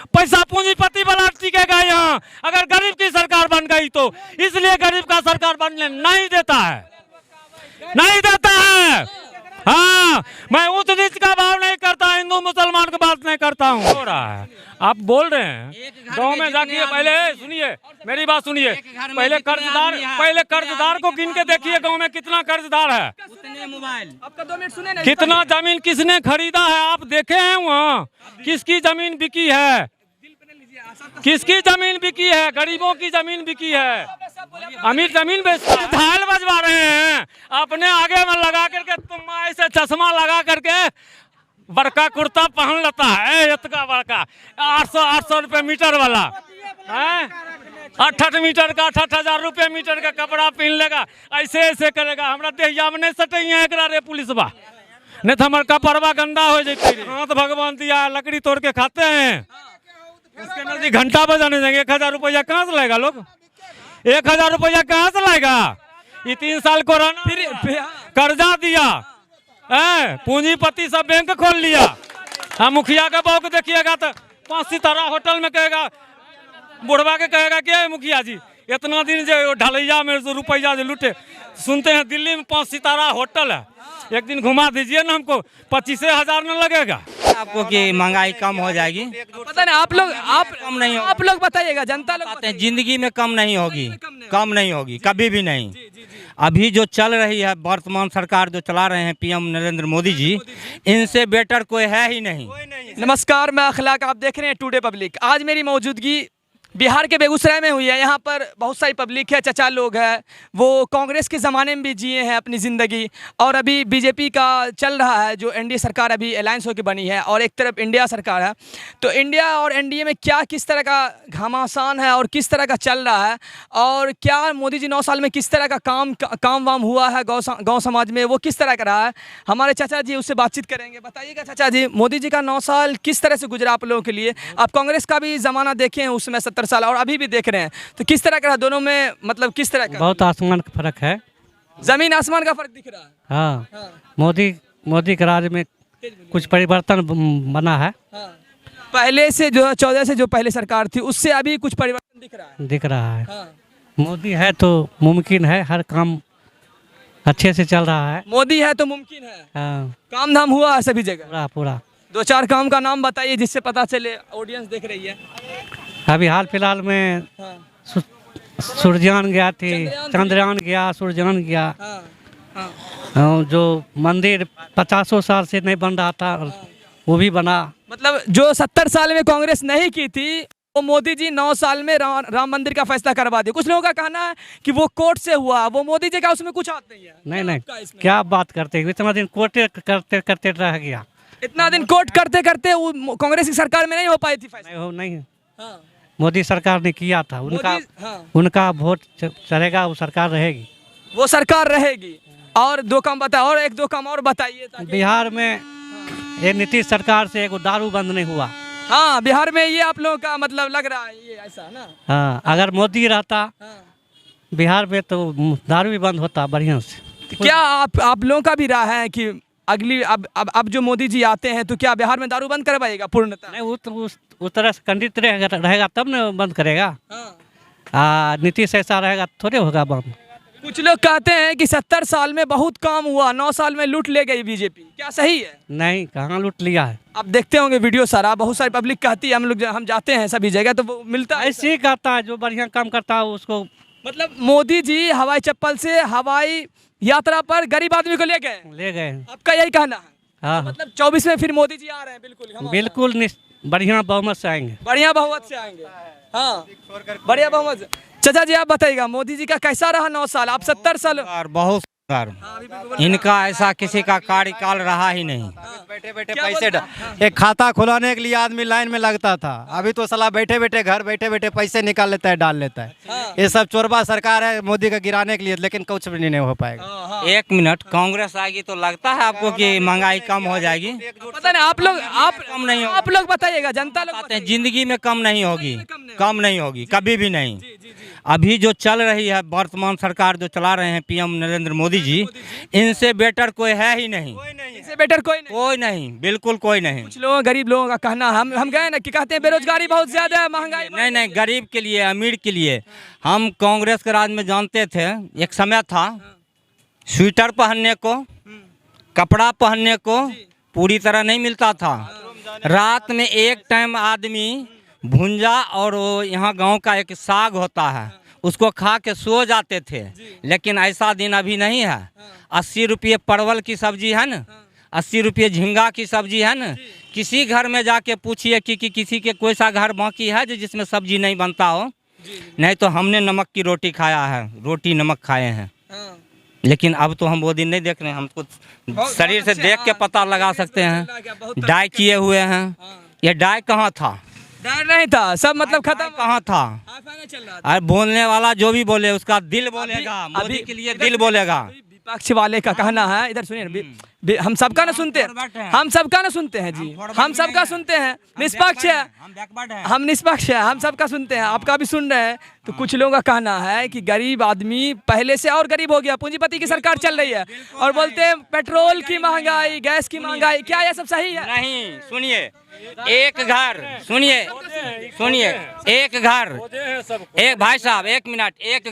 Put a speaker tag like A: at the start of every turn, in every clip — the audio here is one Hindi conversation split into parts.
A: पैसा पूंजीपति वाला टिकेगा यहाँ, अगर गरीब की सरकार बन गई तो। इसलिए गरीब का सरकार बनने नहीं देता है, नहीं देता है। हाँ, मैं ऊंच नीच का भाव नहीं करता, हिंदू मुसलमान की बात नहीं करता हूँ। हो रहा है, आप बोल रहे हैं गांव में जाके, पहले सुनिए मेरी बात सुनिए, पहले कर्जदार को गिन के देखिए गांव में कितना कर्जदार है,
B: आपका 2 मिनट सुने ना,
A: कितना जमीन किसने खरीदा है, आप देखे हैं वहाँ किसकी जमीन बिकी है, किसकी जमीन बिकी है, गरीबों की जमीन बिकी है। अमीर जमीन बेचते झाल बजवा रहे हैं, अपने आगे में लगा करके, तुम ऐसे चश्मा लगा करके बड़का कुर्ता पहन लेता है, इतना बड़का 800 रुपये मीटर वाला है, 8 मीटर का 8,000 रुपये मीटर का कपड़ा पहन लेगा, ऐसे ऐसे करेगा। हमरा देहिया में नहीं सटैया एक रे पुलिस बा, नहीं तो हमारे कपड़वा गंदा हो जाते। हाँ तो भगवान दिया लकड़ी तोड़ के खाते हैं, उसके नजदीक घंटा बजाने जाएंगे। 1,000 रुपया कहाँ से लाएगा लोग, 1,000 रुपया कहाँ से लाएगा। ये 3 साल कोरोना फिर कर्जा दिया, पूंजीपति सब बैंक खोल लिया। हाँ, मुखिया का बहू को देखिएगा तो 5 सितारा होटल में कहेगा, बुढ़वा के कहेगा कि मुखिया जी इतना दिन जो ढलैया में रुपया जो लूटे, सुनते हैं दिल्ली में 5 सितारा होटल है, एक दिन घुमा दीजिए ना हमको, 25,000 न लगेगा
C: आपको कि महंगाई कम हो जाएगी।
B: पता नहीं आप लोग,
C: कम नहीं
B: आप लोग बताइएगा, जनता लोग
C: बताते हैं जिंदगी में कम नहीं होगी, कम नहीं होगी, कभी भी नहीं। अभी जो चल रही है वर्तमान सरकार जो चला रहे हैं पीएम नरेंद्र मोदी जी, इनसे बेटर कोई है ही नहीं।
B: नमस्कार, मैं अखलाक, आप देख रहे हैं टुडे पब्लिक। आज मेरी मौजूदगी बिहार के बेगूसराय में हुई है। यहाँ पर बहुत सारी पब्लिक है, चचा लोग हैं, वो कांग्रेस के ज़माने में भी जिए हैं अपनी ज़िंदगी, और अभी बीजेपी का चल रहा है, जो एनडीए सरकार अभी अलायंस होकर बनी है, और एक तरफ इंडिया सरकार है। तो इंडिया और एनडीए में क्या किस तरह का घमासान है और किस तरह का चल रहा है, और क्या मोदी जी 9 साल में किस तरह का काम वाम हुआ है गाँव समाज में, वो किस तरह का रहा है, हमारे चाचा जी उससे बातचीत करेंगे। बताइएगा चाचा जी, मोदी जी का 9 साल किस तरह से गुजरा आप लोगों के लिए। आप कांग्रेस का भी ज़माना देखे हैं उसमें 70 साल, और अभी भी देख रहे हैं, तो किस तरह का दोनों में, मतलब किस तरह का।
D: बहुत आसमान का फर्क है,
B: जमीन आसमान का फर्क दिख रहा है।
D: हाँ,
B: हाँ।
D: मोदी के राज में कुछ परिवर्तन बना है।
B: हाँ। पहले से जो 14 से जो पहले सरकार थी उससे अभी कुछ परिवर्तन दिख रहा है।
D: हाँ। मोदी है तो मुमकिन है, हर काम अच्छे से चल रहा है।
B: मोदी है तो मुमकिन है।
D: हाँ।
B: काम धाम हुआ है सभी जगह
D: पूरा
B: 2-4 काम का नाम बताइए जिससे पता चले, ऑडियंस देख रही है।
D: अभी हाल फिलहाल में
B: हाँ।
D: सूरजान गया थी, चंद्रयान गया, सूरजान गया।
B: हाँ। हाँ।
D: जो मंदिर 50 साल से नहीं बन रहा था वो भी बना।
B: मतलब जो 70 साल में कांग्रेस नहीं की थी वो मोदी जी 9 साल में राम मंदिर का फैसला करवा दिया। कुछ लोगों का कहना है कि वो कोर्ट से हुआ, वो मोदी जी का उसमें कुछ हाथ नहीं है।
D: नहीं, क्या बात करते, इतना दिन कोर्ट करते करते रह गया,
B: इतना दिन कोर्ट करते करते कांग्रेस की सरकार में नहीं हो पाई थी फैसला।
D: नहीं।
B: हाँ।
D: मोदी सरकार ने किया था, उनका वोट चलेगा, वो सरकार रहेगी,
B: वो सरकार रहेगी। और 2 काम बताए, और 1-2 काम और बताइए।
D: बिहार में ये नीतीश सरकार से एगो दारू बंद नहीं हुआ।
B: हाँ, बिहार में ये आप लोगों का मतलब लग रहा है ये ऐसा ना।
D: हाँ, अगर मोदी रहता बिहार में तो दारू भी बंद होता बढ़िया से।
B: क्या आप लोगों का भी राय है कि अगली अब जो मोदी जी आते हैं तो क्या बिहार में दारू बंद करवाएगा पूर्णतः?
D: नहीं, वो तो उस तरह से खंडित रहेगा तब न बंद करेगा। नीतीश ऐसा रहेगा थोड़े होगा बंद।
B: कुछ लोग कहते हैं कि 70 साल में बहुत काम हुआ, 9 साल में लूट ले गई बीजेपी, क्या सही है?
D: नहीं, कहाँ लूट लिया है।
B: आप देखते होंगे वीडियो सारा, बहुत सारी पब्लिक कहती है, हम जाते हैं सभी जगह तो वो मिलता है।
D: ऐसे ही कहता है, जो बढ़िया काम करता है उसको।
B: मतलब मोदी जी हवाई चप्पल से हवाई यात्रा पर गरीब आदमी को ले गए। आपका यही कहना है?
D: हाँ।
B: मतलब 24 में फिर मोदी जी आ रहे हैं।
D: बिल्कुल बढ़िया बहुमत से आएंगे।
B: बढ़िया बहुमत से आएंगे। हाँ, बढ़िया बहुमत। चाचा जी आप बताइएगा, मोदी जी का कैसा रहा 9 साल? आप 70 साल।
C: बहुत इनका ऐसा किसी का कार्यकाल रहा ही नहीं। बैठे बैठे पैसे एक खाता खुलाने के लिए आदमी लाइन में लगता था, अभी तो साला बैठे बैठे घर बैठे बैठे पैसे निकाल लेता है, डाल लेता है। ये सब चोरबा सरकार है मोदी का गिराने के लिए, लेकिन कुछ भी नहीं हो पाएगा। 1 मिनट, कांग्रेस आएगी तो लगता है आपको कि महंगाई कम हो जाएगी?
B: पता नहीं,
C: कम नहीं,
B: आप लोग बताइएगा, जनता लोग
C: जिंदगी में कम नहीं होगी, कम नहीं होगी, कभी भी नहीं। अभी जो चल रही है वर्तमान सरकार जो चला रहे हैं पीएम नरेंद्र मोदी जी, इनसे बेटर कोई है ही नहीं।
B: इससे बेटर कोई नहीं।
C: बिल्कुल कोई नहीं।
B: कुछ लोगों गरीब लोगों का कहना, हम गए ना कि कहते हैं बेरोजगारी बहुत ज्यादा है, महंगाई
C: नहीं, गरीब के लिए, अमीर के लिए। हम कांग्रेस के राज में जानते थे, एक समय था स्वेटर पहनने को, कपड़ा पहनने को पूरी तरह नहीं मिलता था। रात में एक टाइम आदमी भुंजा और वो यहाँ गांव का एक साग होता है उसको खा के सो जाते थे। लेकिन ऐसा दिन अभी नहीं है। 80 रुपये परवल की सब्जी है ना, 80 रुपये झींगा की सब्जी है ना। किसी घर में जाके पूछिए कि किसी के कोई सा घर बाकी है जिसमें सब्जी नहीं बनता हो। नहीं तो हमने नमक की रोटी खाया है, रोटी नमक खाए हैं। लेकिन अब तो हम वो दिन नहीं देख रहे हैं। हमको शरीर से देख के पता लगा सकते हैं। डाई किए हुए हैं। ये डाई कहाँ था?
B: डर नहीं था, सब मतलब खत्म
C: कहाँ था? अरे बोलने वाला जो भी बोले उसका दिल बोलेगा, मोदी के लिए दिल बोलेगा।
B: विपक्ष वाले का कहना है, इधर सुनिए, हम सबका ना सुनते हैं, हम सबका ना सुनते हैं जी, हम सबका सुनते हैं, निष्पक्ष है, हम निष्पक्ष है, हम सबका सुनते हैं, आपका भी सुन रहे हैं। तो कुछ लोगों का कहना है कि गरीब आदमी पहले से और गरीब हो गया, पूंजीपति की सरकार चल रही है और बोलते हैं पेट्रोल की महंगाई, गैस की महंगाई, क्या ये सब सही है?
C: नहीं, सुनिए, एक घर, सुनिए एक घर, एक भाई साहब, एक मिनट, एक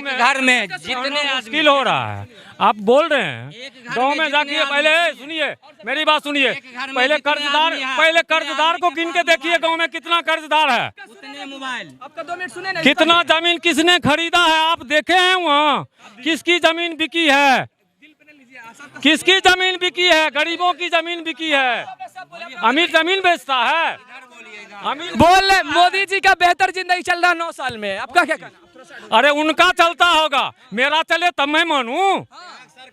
C: घर में जितने
A: मुश्किल हो रहा है। आप बोल रहे हैं गांव में जाके, पहले सुनिए मेरी बात सुनिए, पहले कर्जदार को गिन के देखिए गांव में कितना कर्जदार है।
C: उतने मोबाइल
B: आपका 2 मिनट सुने ना,
A: कितना जमीन किसने खरीदा है आप देखे हैं? वहाँ किसकी जमीन बिकी है? किसकी जमीन बिकी है? गरीबों की जमीन बिकी है। अमीर जमीन बेचता है। अमीर
B: बोल रहे मोदी जी का बेहतर जिंदगी चल रहा है 9 साल में, आपका क्या कहना?
A: अरे उनका चलता होगा, मेरा चले तब मैं मानूं।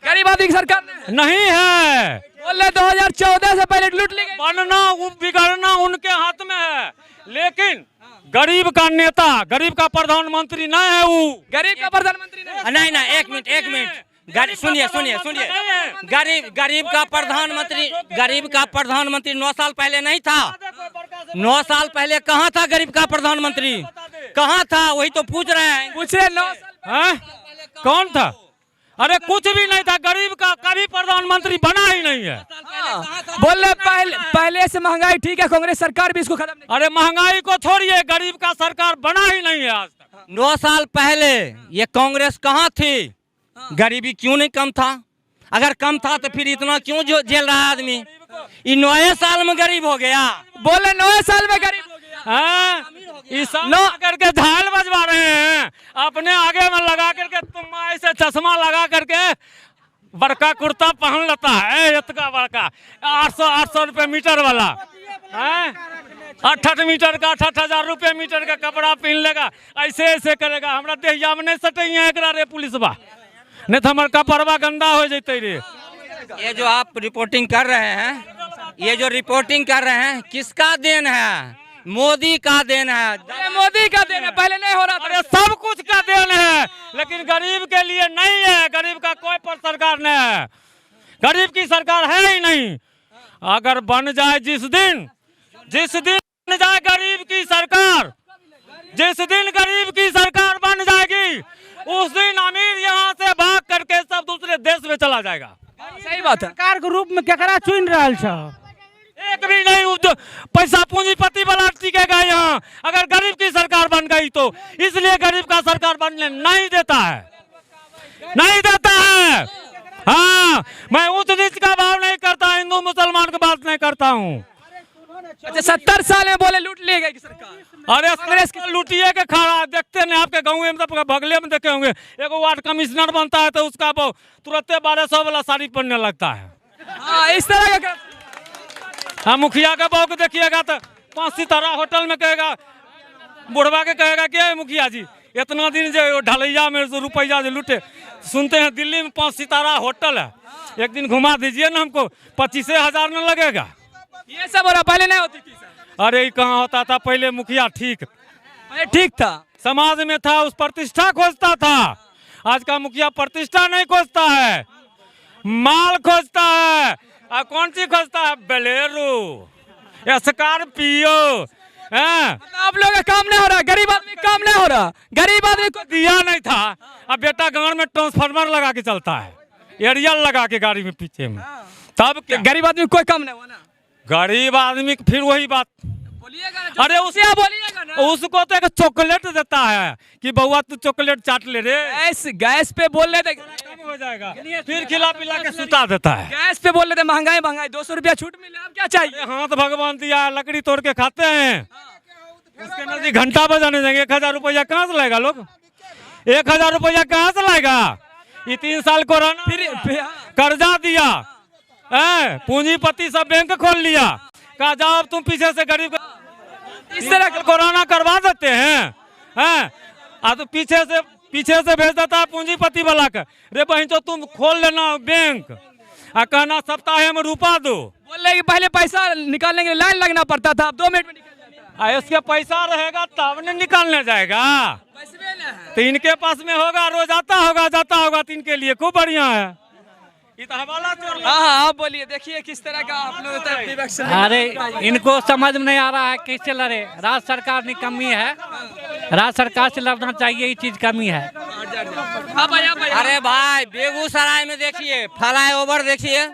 B: गरीब आदमी की सरकार
A: नहीं है।
B: बोल रहे 2014 से पहले लूट ली गई।
A: बनना बिगड़ना उनके हाथ में है, लेकिन गरीब का नेता, गरीब का प्रधानमंत्री नहीं है। वो
B: गरीब का प्रधानमंत्री
C: नहीं, एक मिनट, सुनिए, गरीब का प्रधानमंत्री 9 साल पहले नहीं था। 9 साल पहले कहाँ था गरीब का प्रधानमंत्री? कहाँ था? वही तो पूछ रहे हैं।
B: पूछ रहे 9 साल
A: कौन था? अरे कुछ भी नहीं था। गरीब का कभी प्रधानमंत्री बना ही नहीं है।
B: बोल रहे पहले से महंगाई ठीक है, कांग्रेस सरकार भी इसको खत्म नहीं।
A: अरे महंगाई को छोड़िए, गरीब का सरकार बना ही नहीं है आज तक।
C: 9 साल पहले ये कांग्रेस कहाँ थी? गरीबी क्यों नहीं कम था? अगर कम था तो फिर इतना क्यों जेल रहा आदमी? ये 9 साल में गरीब हो गया।
B: बोले 9 साल में गरीब हो
A: गया। इस करके झाल बजवा रहे हैं, अपने आगे में लगा करके, तुम ऐसे चश्मा लगा करके बड़का कुर्ता पहन लेता है, इतना बड़का 800 रुपये मीटर वाला, 8 मीटर का 8,000 रुपये मीटर का कपड़ा पहन लेगा, ऐसे करेगा। हमारा देहिया में नहीं सटे रे पुलिस बा, नहीं तो हमारे कपड़वा गंदा हो जाते रे।
C: ये जो आप रिपोर्टिंग कर रहे हैं, किसका देन है? मोदी का देन है।
B: मोदी का देन है, पहले नहीं हो रहा था।
A: अरे सब कुछ का देन है, लेकिन गरीब के लिए नहीं है। गरीब का कोई पर सरकार नहीं है, गरीब की सरकार है ही नहीं। अगर बन जाए जिस दिन बन जाए गरीब की सरकार, जिस दिन गरीब की सरकार बन जाएगी, उस दिन अमीर यहाँ से भाग करके सब दूसरे देश में चला जाएगा।
B: सही बात है।
D: सरकार के रूप में केकरा चुन रहल छ?
A: एक भी नहीं पैसा पूंजीपति वाला टिकेगा यहाँ। अगर गरीब की सरकार बन गई तो, इसलिए गरीब का सरकार बनने नहीं देता है। हाँ, मैं ऊंच नीच का भाव नहीं करता, हिंदू मुसलमान की बात नहीं करता हूँ।
B: अच्छा 70 साल में बोले लूट ली गई सरकार।
A: अरे कांग्रेस के लुटिए के खड़ा देखते नहीं, आपके गाँव में बगले में देखे होंगे, एगो वार्ड कमिश्नर बनता है तो उसका तुरंत 1200 वाला साड़ी पहनने लगता है।
B: हाँ, इस तरह का।
A: हाँ, मुखिया का बहू को देखिएगा तो 5 सितारा होटल में कहेगा, बुढ़वा के कहेगा कि मुखिया जी इतना दिन जो ढलैया में रुपया जो लूटे, सुनते हैं दिल्ली में 5 सितारा होटल है, एक दिन घुमा दीजिए ना हमको, 25,000 न लगेगा।
B: ये सब हो रहा, पहले नहीं होती थी।
A: अरे ये कहाँ होता था? पहले मुखिया ठीक
B: था,
A: समाज में था, उस प्रतिष्ठा खोजता था। आज का मुखिया प्रतिष्ठा नहीं खोजता है, माल खोजता है। कौन सी खोजता है? बोलेरो, स्कॉर्पियो, हैं?
B: आप लोगों का काम नहीं हो रहा, गरीब आदमी का काम नहीं हो रहा, गरीब आदमी को
A: दिया नहीं था। अब बेटा गांव में ट्रांसफार्मर लगा के चलता है, एरियल लगा के गाड़ी में पीछे में, तब क्या?
B: गरीब आदमी को कोई काम नहीं हुआ ना।
A: गरीब आदमी फिर वही बात।
B: बोलिएगा
A: अरे उसे
B: बोलिएगा ना।
A: उसको तो एक चॉकलेट देता है कि बउआ तू चॉकलेट चाट ले रे,
B: गैस पे बोल रहे थे,
A: कम हो जाएगा, फिर खिला पिला के सुता देता है।
B: गैस पे बोल रहे थे महंगाई 200 रुपया छूट मिले, अब क्या चाहिए?
A: अरे हाथ भगवान दिया है, लकड़ी तोड़ के खाते हैं, उसके नजदीक घंटा बजाने जाएंगे। 1000 रुपया कहाँ से लाएगा लोग? 1000 रुपया कहाँ से लाएगा? ये 3 साल कोरोना
B: फिर
A: कर्जा दिया, पूंजीपति सब बैंक खोल लिया, कहा जाओ अब तुम पीछे से गरीब इस तरह का कोरोना करवा देते हैं। तो पीछे से भेज देता है पूंजीपति वाला का, रे बहन तो तुम खोल लेना बैंक, कहना सप्ताह में रुपा दो।
B: बोल रहे कि पहले पैसा निकालने के लिए लाइन लगना पड़ता था, अब 2 मिनट में निकल जाता है।
A: इसके पैसा रहेगा तब न निकालने जाएगा,
B: पैसे भी ना है।
A: तो इनके पास में होगा, रोज जाता होगा तो इनके लिए खूब बढ़िया है। ये तो हवाला चोर
B: हाँ हाँ, आप बोलिए, देखिए किस तरह का आप लोग।
D: अरे इनको समझ में नहीं आ रहा है कैसे लड़े। राज्य सरकार निकम्मी है, राज्य सरकार से लड़ना चाहिए, ये चीज कमी है।
C: अरे भाई बेगूसराय में देखिए फ्लाईओवर देखिए,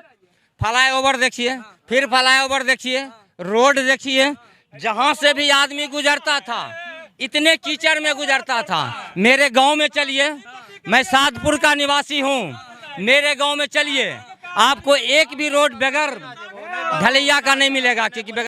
C: फिर फ्लाईओवर देखिए, रोड देखिए, जहाँ से भी आदमी गुजरता था इतने कीचड़ में गुजरता था। मेरे गांव में चलिए, मैं सादपुर का निवासी हूँ, मेरे गांव में चलिए आपको एक भी रोड बगैर ढलैया का नहीं मिलेगा, क्योंकि